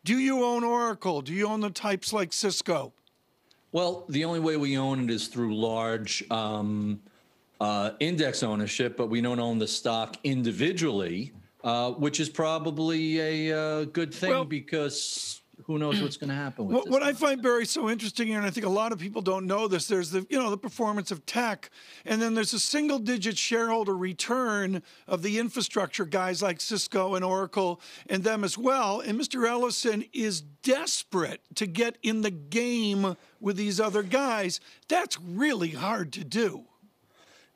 Do you own Oracle? Do you own the types like Cisco? Well, the only way we own it is through large index ownership, but we don't own the stock individually, which is probably a good thing because who knows what's going to happen with this. What I find, Barry, so interesting here, and I think a lot of people don't know this, there's the performance of tech, and then there's a single-digit shareholder return of the infrastructure guys like Cisco and Oracle and them as well. And Mr. Ellison is desperate to get in the game with these other guys. That's really hard to do.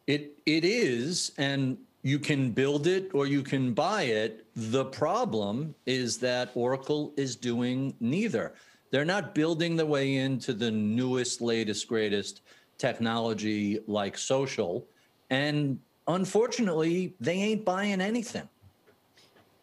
It is, and you can build it or you can buy it. The problem is that Oracle is doing neither. They're not building the way into the newest, latest, greatest technology like social. And unfortunately, they ain't buying anything.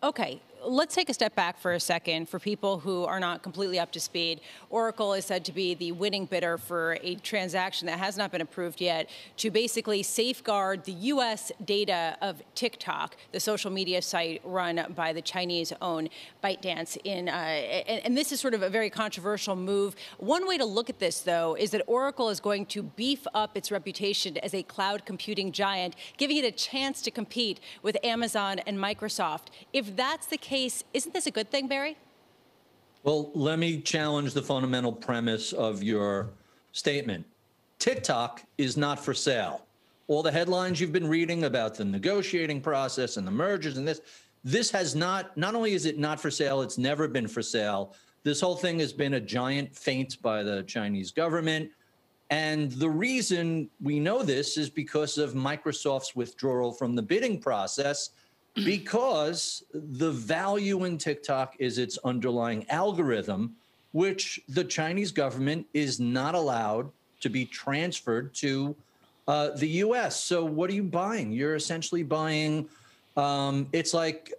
Okay. Let's take a step back for a second. For people who are not completely up to speed, Oracle is said to be the winning bidder for a transaction that has not been approved yet to basically safeguard the U.S. data of TikTok, the social media site run by the Chinese-owned ByteDance. And this is sort of a very controversial move. One way to look at this, though, is that Oracle is going to beef up its reputation as a cloud computing giant, giving it a chance to compete with Amazon and Microsoft. If that's the case, isn't this a good thing, Barry? Well, let me challenge the fundamental premise of your statement. TikTok is not for sale. All the headlines you've been reading about the negotiating process and the mergers and this has not only is it not for sale, it's never been for sale. This whole thing has been a giant feint by the Chinese government. And the reason we know this is because of Microsoft's withdrawal from the bidding process, because the value in TikTok is its underlying algorithm, which the Chinese government is not allowed to be transferred to the U.S. So what are you buying? You're essentially buying, it's like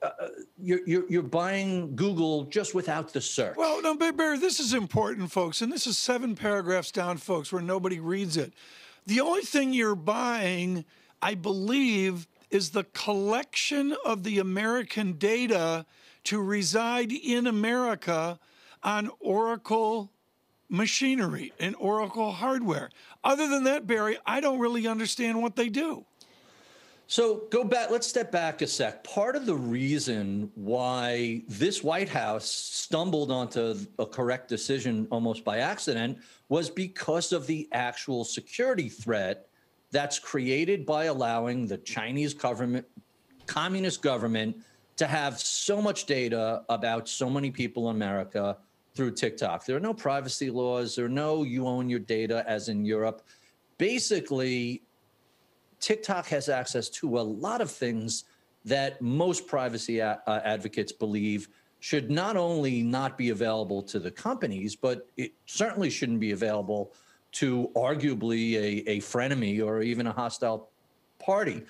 you're buying Google just without the search. Well, no, Barry, this is important, folks, and this is 7 paragraphs down, folks, where nobody reads it. The only thing you're buying, I believe, is the collection of the American data to reside in America on Oracle machinery and Oracle hardware. Other than that, Barry, I don't really understand what they do. So go back, let's step back a sec. Part of the reason why this White House stumbled onto a correct decision almost by accident was because of the actual security threat that's created by allowing the Chinese government, communist government, to have so much data about so many people in America through TikTok. There are no privacy laws. There are no you own your data as in Europe. Basically, TikTok has access to a lot of things that most privacy advocates believe should not only not be available to the companies, but it certainly shouldn't be available to arguably a frenemy or even a hostile party.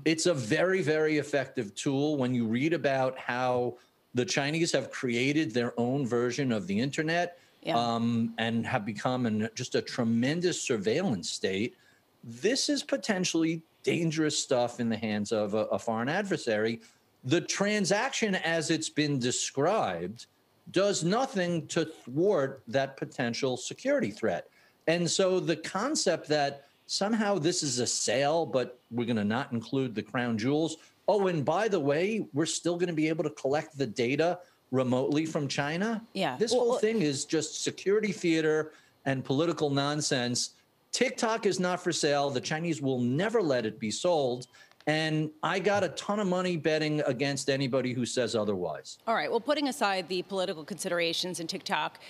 It's a very, very effective tool. When you read about how the Chinese have created their own version of the internet and have become just a tremendous surveillance state, this is potentially dangerous stuff in the hands of a foreign adversary. The transaction, as it's been described, does nothing to thwart that potential security threat. And so the concept that somehow this is a sale, but we're going to not include the crown jewels. Oh, and by the way, we're still going to be able to collect the data remotely from China. Yeah. This whole thing is just security theater and political nonsense. TikTok is not for sale. The Chinese will never let it be sold. And I got a ton of money betting against anybody who says otherwise. All right. Well, putting aside the political considerations in TikTok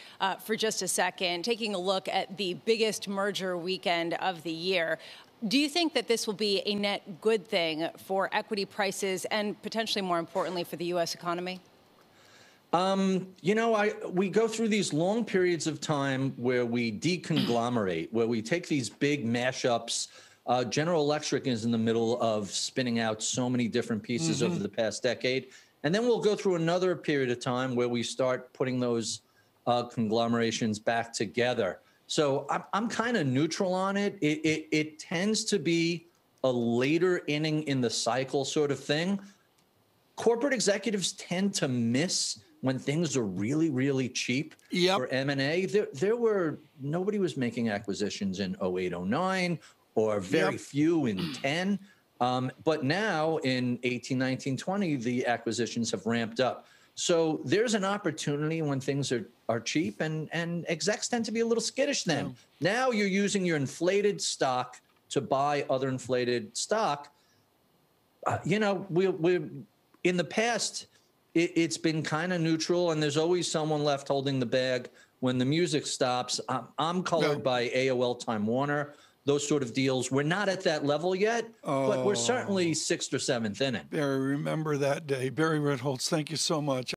for just a second, taking a look at the biggest merger weekend of the year, do you think that this will be a net good thing for equity prices and potentially, more importantly, for the U.S. economy? We go through these long periods of time where we deconglomerate, where we take these big mashups. General Electric is in the middle of spinning out so many different pieces over the past decade. And then we'll go through another period of time where we start putting those conglomerations back together. So I'm kind of neutral on it. It tends to be a later inning in the cycle sort of thing. Corporate executives tend to miss when things are really, really cheap for M&A, nobody was making acquisitions in 08, 09, or very few in 10. But now in 18, 19, 20, the acquisitions have ramped up. So there's an opportunity when things are cheap, and execs tend to be a little skittish then. Now you're using your inflated stock to buy other inflated stock. We in the past, it's been kind of neutral, and there's always someone left holding the bag when the music stops. I'm colored by AOL Time Warner. Those sort of deals. We're not at that level yet, but we're certainly 6th or 7th inning. Barry, remember that day. Barry Ritholtz, thank you so much.